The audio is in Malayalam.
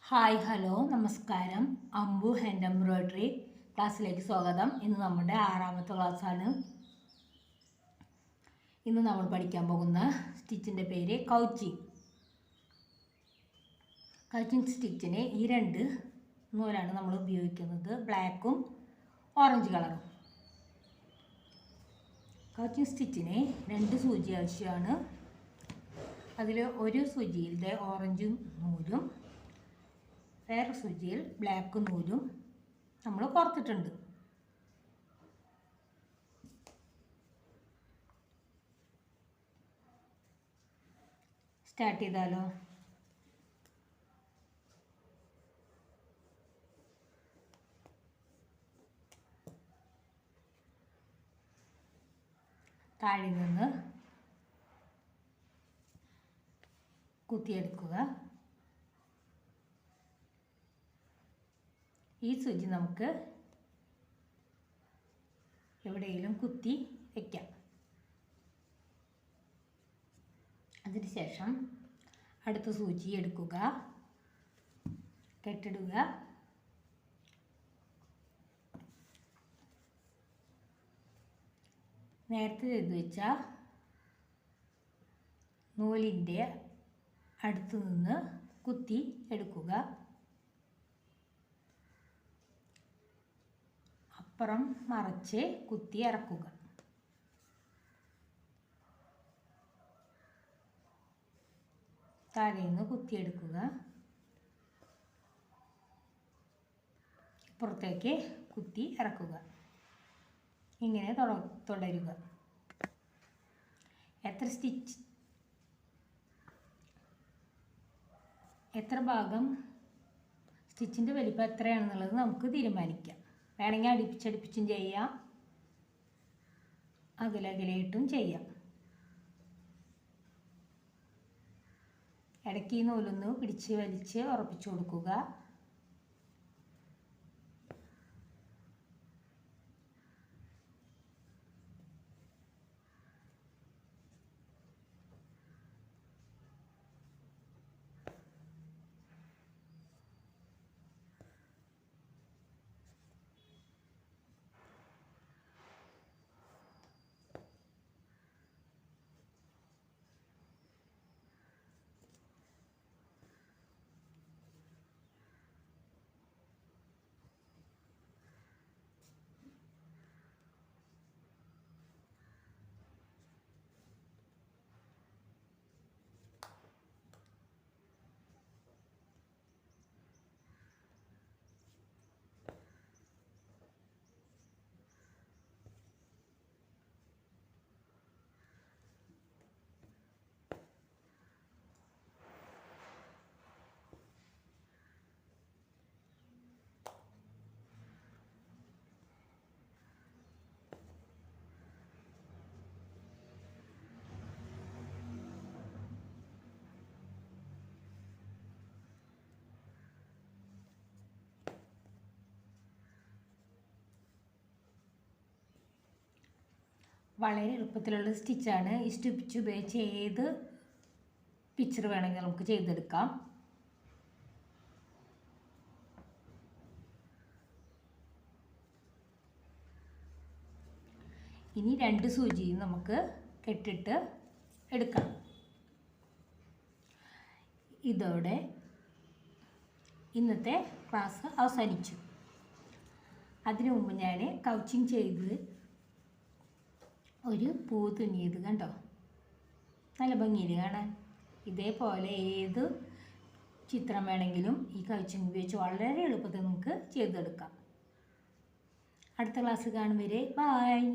ഹായ് ഹലോ നമസ്കാരം. അമ്പു ഹാൻഡ് എംബ്രോയ്ഡറി ക്ലാസ്സിലേക്ക് സ്വാഗതം. ഇന്ന് നമ്മുടെ 6ാമത്തെ ക്ലാസ്സാണ്. ഇന്ന് നമ്മൾ പഠിക്കാൻ പോകുന്ന സ്റ്റിച്ചിൻ്റെ പേര് കൗച്ചിങ്. കൗച്ചിങ് സ്റ്റിച്ചിന് ഈ രണ്ട് നൂലാണ് നമ്മൾ ഉപയോഗിക്കുന്നത്, ബ്ലാക്കും ഓറഞ്ച് കളറും. കൗച്ചിങ് സ്റ്റിച്ചിന് 2 സൂചി ആവശ്യമാണ്. അതിൽ ഒരു സൂചിയിലെ ഓറഞ്ച് നൂലും വേറെ സൂചിയിൽ ബ്ലാക്ക് നൂലും നമ്മൾ കോർത്തിട്ടുണ്ട്. സ്റ്റാർട്ട് ചെയ്താലോ? താഴെ നിന്ന് കുത്തിയെടുക്കുക. ഈ സൂചി നമുക്ക് എവിടെയെങ്കിലും കുത്തി വയ്ക്കാം. അതിനുശേഷം അടുത്ത സൂചി എടുക്കുക, കെട്ടിടുക. നേരത്തെ ചെയ്ത് വെച്ച നൂലിൻ്റെ അടുത്ത് നിന്ന് കുത്തി എടുക്കുക. അപ്പുറം മറച്ച് കുത്തി ഇറക്കുക. താഴെ നിന്ന് കുത്തിയെടുക്കുക. പുറത്തേക്ക് കുത്തി ഇറക്കുക. ഇങ്ങനെ തുടരുക. എത്ര ഭാഗം സ്റ്റിച്ചിൻ്റെ വലിപ്പം എത്രയാണെന്നുള്ളത് നമുക്ക് തീരുമാനിക്കാം. വേണമെങ്കിൽ അടുപ്പിച്ചടുപ്പിച്ചും ചെയ്യാം, അകലകലയിട്ടും ചെയ്യാം. ഇടയ്ക്ക് ഈ നൂലൊന്ന് പിടിച്ച് വലിച്ച് ഉറപ്പിച്ചു കൊടുക്കുക. വളരെ എളുപ്പത്തിലുള്ള സ്റ്റിച്ചാണ്. ഈ സ്റ്റിച്ച് ഉപയോഗിച്ച് ഏത് പിക്ചർ വേണമെങ്കിൽ നമുക്ക് ചെയ്തെടുക്കാം. ഇനി 2 സൂചിയും നമുക്ക് കെട്ടിട്ട് എടുക്കാം. ഇതോടെ ഇന്നത്തെ ക്ലാസ് അവസാനിച്ചു. അതിനു മുമ്പ് ഞാൻ കൗച്ചിങ് ചെയ്ത് ഒരു പൂ തുന്നിയത് കണ്ടോ, നല്ല ഭംഗിയിൽ കാണാൻ. ഇതേപോലെ ഏത് ചിത്രം വേണമെങ്കിലും ഈ കൗച്ചിങ് ഉപയോഗിച്ച് വളരെ എളുപ്പത്തിൽ നമുക്ക് ചെയ്തെടുക്കാം. അടുത്ത ക്ലാസ് കാണും വരെ ബായ്.